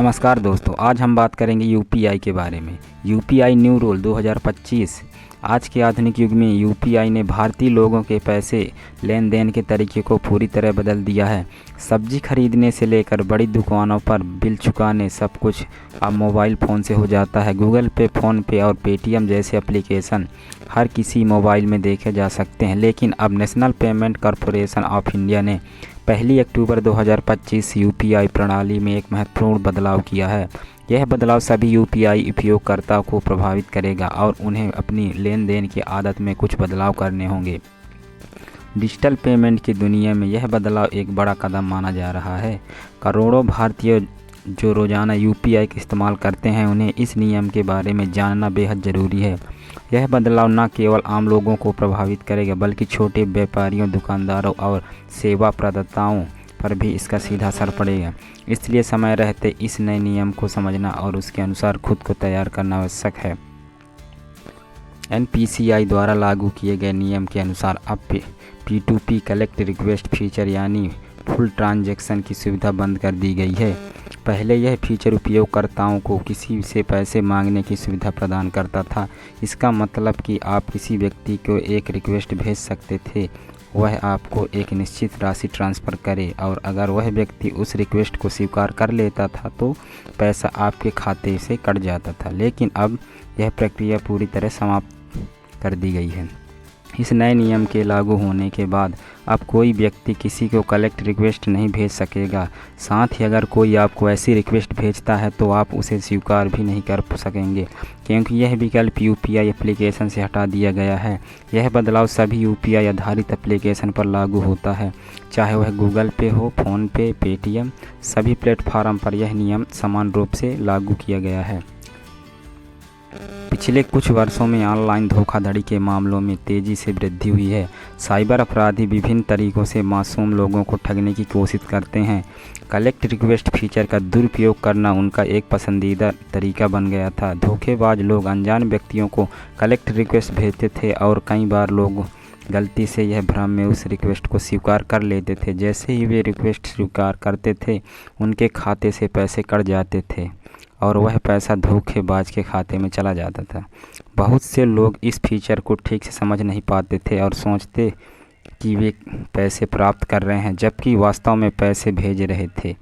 नमस्कार दोस्तों, आज हम बात करेंगे यूपीआई के बारे में। UPI new rule 2025। आज के आधुनिक युग में यूपीआई ने भारतीय लोगों के पैसे लेन देन के तरीके को पूरी तरह बदल दिया है। सब्जी खरीदने से लेकर बड़ी दुकानों पर बिल चुकाने सब कुछ अब मोबाइल फ़ोन से हो जाता है। गूगल पे, फ़ोन पे और पेटीएम जैसे एप्लीकेशन हर किसी मोबाइल में देखे जा सकते हैं। लेकिन अब national payment corporation of India ने 1 अक्टूबर 2025 यूपीआई प्रणाली में एक महत्वपूर्ण बदलाव किया है। यह बदलाव सभी यूपीआई उपयोगकर्ताओं को प्रभावित करेगा और उन्हें अपनी लेन देन की आदत में कुछ बदलाव करने होंगे। डिजिटल पेमेंट की दुनिया में यह बदलाव एक बड़ा कदम माना जा रहा है। करोड़ों भारतीय जो रोज़ाना यूपीआई का इस्तेमाल करते हैं, उन्हें इस नियम के बारे में जानना बेहद ज़रूरी है। यह बदलाव न केवल आम लोगों को प्रभावित करेगा, बल्कि छोटे व्यापारियों, दुकानदारों और सेवा प्रदाताओं पर भी इसका सीधा असर पड़ेगा। इसलिए समय रहते इस नए नियम को समझना और उसके अनुसार खुद को तैयार करना आवश्यक है। एनपीसीआई द्वारा लागू किए गए नियम के अनुसार अब P2P कलेक्ट रिक्वेस्ट फीचर यानी फुल ट्रांजैक्शन की सुविधा बंद कर दी गई है। पहले यह फीचर उपयोगकर्ताओं को किसी से पैसे मांगने की सुविधा प्रदान करता था। इसका मतलब कि आप किसी व्यक्ति को एक रिक्वेस्ट भेज सकते थे, वह आपको एक निश्चित राशि ट्रांसफ़र करे और अगर वह व्यक्ति उस रिक्वेस्ट को स्वीकार कर लेता था तो पैसा आपके खाते से कट जाता था। लेकिन अब यह प्रक्रिया पूरी तरह समाप्त कर दी गई है। इस नए नियम के लागू होने के बाद अब कोई व्यक्ति किसी को कलेक्ट रिक्वेस्ट नहीं भेज सकेगा। साथ ही अगर कोई आपको ऐसी रिक्वेस्ट भेजता है तो आप उसे स्वीकार भी नहीं कर सकेंगे, क्योंकि यह विकल्प यूपीआई एप्लीकेशन से हटा दिया गया है। यह बदलाव सभी यूपीआई आधारित एप्लीकेशन पर लागू होता है, चाहे वह गूगल पे हो, फ़ोन पे, पेटीएम। सभी प्लेटफार्म पर यह नियम समान रूप से लागू किया गया है। पिछले कुछ वर्षों में ऑनलाइन धोखाधड़ी के मामलों में तेज़ी से वृद्धि हुई है। साइबर अपराधी विभिन्न तरीक़ों से मासूम लोगों को ठगने की कोशिश करते हैं। कलेक्ट रिक्वेस्ट फीचर का दुरुपयोग करना उनका एक पसंदीदा तरीका बन गया था। धोखेबाज लोग अनजान व्यक्तियों को कलेक्ट रिक्वेस्ट भेजते थे और कई बार लोग गलती से यह भ्रम में उस रिक्वेस्ट को स्वीकार कर लेते थे। जैसे ही वे रिक्वेस्ट स्वीकार करते थे, उनके खाते से पैसे कट जाते थे और वह पैसा धोखेबाज के खाते में चला जाता था। बहुत से लोग इस फीचर को ठीक से समझ नहीं पाते थे और सोचते कि वे पैसे प्राप्त कर रहे हैं, जबकि वास्तव में पैसे भेज रहे थे।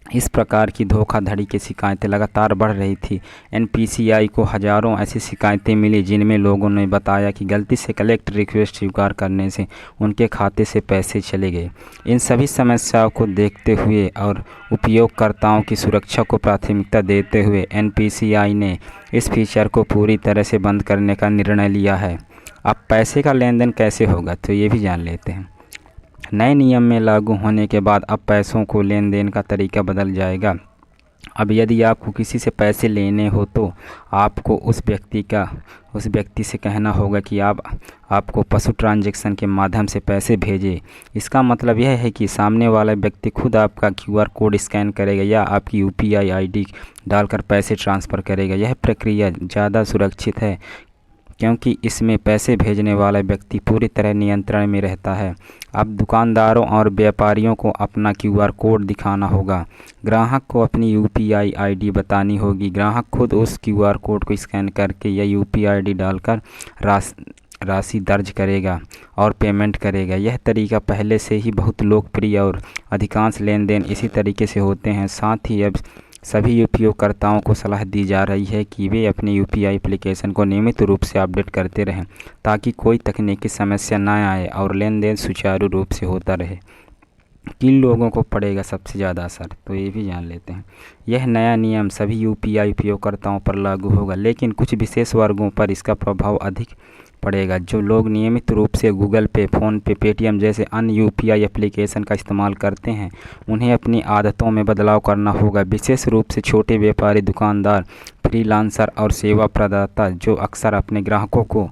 इस प्रकार की धोखाधड़ी की शिकायतें लगातार बढ़ रही थी। एनपीसीआई को हज़ारों ऐसी शिकायतें मिली जिनमें लोगों ने बताया कि गलती से कलेक्ट रिक्वेस्ट स्वीकार करने से उनके खाते से पैसे चले गए। इन सभी समस्याओं को देखते हुए और उपयोगकर्ताओं की सुरक्षा को प्राथमिकता देते हुए एनपीसीआई ने इस फीचर को पूरी तरह से बंद करने का निर्णय लिया है। अब पैसे का लेन देन कैसे होगा, तो ये भी जान लेते हैं। नए नियम में लागू होने के बाद अब पैसों को लेन देन का तरीका बदल जाएगा। अब यदि आपको किसी से पैसे लेने हो तो आपको उस व्यक्ति से कहना होगा कि आपको पशु ट्रांजैक्शन के माध्यम से पैसे भेजें। इसका मतलब यह है कि सामने वाला व्यक्ति खुद आपका क्यूआर कोड स्कैन करेगा या आपकी यूपीआई आईडी डालकर पैसे ट्रांसफ़र करेगा। यह प्रक्रिया ज़्यादा सुरक्षित है क्योंकि इसमें पैसे भेजने वाला व्यक्ति पूरी तरह नियंत्रण में रहता है। अब दुकानदारों और व्यापारियों को अपना क्यूआर कोड दिखाना होगा। ग्राहक को अपनी यूपीआई आईडी बतानी होगी। ग्राहक खुद उस क्यूआर कोड को स्कैन करके या यूपीआई आईडी डालकर राशि दर्ज करेगा और पेमेंट करेगा। यह तरीका पहले से ही बहुत लोकप्रिय और अधिकांश लेन देन इसी तरीके से होते हैं। साथ ही अब सभी उपयोगकर्ताओं को सलाह दी जा रही है कि वे अपने यूपीआई एप्लीकेशन को नियमित रूप से अपडेट करते रहें ताकि कोई तकनीकी समस्या न आए और लेन देन सुचारू रूप से होता रहे। किन लोगों को पड़ेगा सबसे ज़्यादा असर, तो ये भी जान लेते हैं। यह नया नियम सभी यूपीआई उपयोगकर्ताओं पर लागू होगा, लेकिन कुछ विशेष वर्गों पर इसका प्रभाव अधिक पड़ेगा। जो लोग नियमित रूप से गूगल पे, फ़ोन पे, पेटीएम जैसे अन्य यूपीआई एप्लीकेशन का इस्तेमाल करते हैं, उन्हें अपनी आदतों में बदलाव करना होगा। विशेष रूप से छोटे व्यापारी, दुकानदार, फ्रीलांसर और सेवा प्रदाता जो अक्सर अपने ग्राहकों को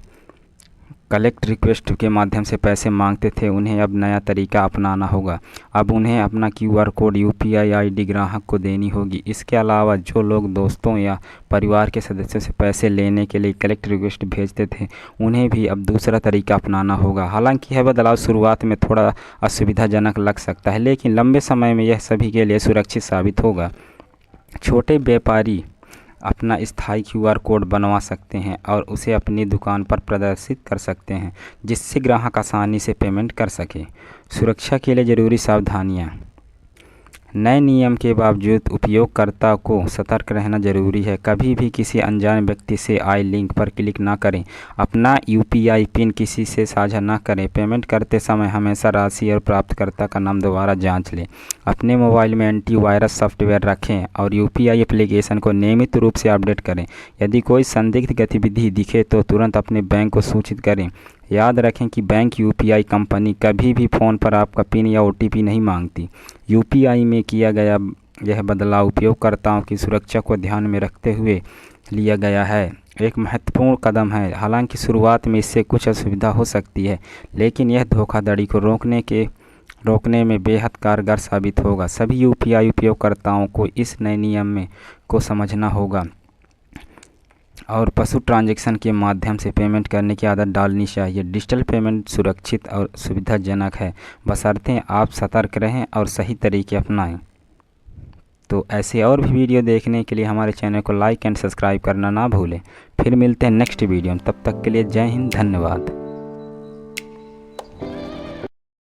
कलेक्ट रिक्वेस्ट के माध्यम से पैसे मांगते थे, उन्हें अब नया तरीका अपनाना होगा। अब उन्हें अपना क्यूआर कोड यूपीआई आईडी ग्राहक को देनी होगी। इसके अलावा जो लोग दोस्तों या परिवार के सदस्यों से पैसे लेने के लिए कलेक्ट रिक्वेस्ट भेजते थे, उन्हें भी अब दूसरा तरीका अपनाना होगा। हालांकि यह बदलाव शुरुआत में थोड़ा असुविधाजनक लग सकता है, लेकिन लंबे समय में यह सभी के लिए सुरक्षित साबित होगा। छोटे व्यापारी अपना स्थायी QR कोड बनवा सकते हैं और उसे अपनी दुकान पर प्रदर्शित कर सकते हैं, जिससे ग्राहक आसानी से पेमेंट कर सके। सुरक्षा के लिए ज़रूरी सावधानियाँ। नए नियम के बावजूद उपयोगकर्ता को सतर्क रहना जरूरी है। कभी भी किसी अनजान व्यक्ति से आए लिंक पर क्लिक ना करें। अपना UPI पिन किसी से साझा ना करें। पेमेंट करते समय हमेशा राशि और प्राप्तकर्ता का नाम दोबारा जांच लें। अपने मोबाइल में एंटीवायरस सॉफ्टवेयर रखें और UPI एप्लीकेशन को नियमित रूप से अपडेट करें। यदि कोई संदिग्ध गतिविधि दिखे तो तुरंत अपने बैंक को सूचित करें। याद रखें कि बैंक UPI कंपनी कभी भी फ़ोन पर आपका पिन या OTP नहीं मांगती। UPI में किया गया यह बदलाव उपयोगकर्ताओं की सुरक्षा को ध्यान में रखते हुए लिया गया है। एक महत्वपूर्ण कदम है। हालांकि शुरुआत में इससे कुछ असुविधा हो सकती है, लेकिन यह धोखाधड़ी को रोकने में बेहद कारगर साबित होगा। सभी UPI उपयोगकर्ताओं को इस नए नियम को समझना होगा और पशु ट्रांजैक्शन के माध्यम से पेमेंट करने की आदत डालनी चाहिए। डिजिटल पेमेंट सुरक्षित और सुविधाजनक है, बशर्ते आप सतर्क रहें और सही तरीके अपनाएं। तो ऐसे और भी वीडियो देखने के लिए हमारे चैनल को लाइक एंड सब्सक्राइब करना ना भूलें। फिर मिलते हैं नेक्स्ट वीडियो में। तब तक के लिए जय हिंद, धन्यवाद।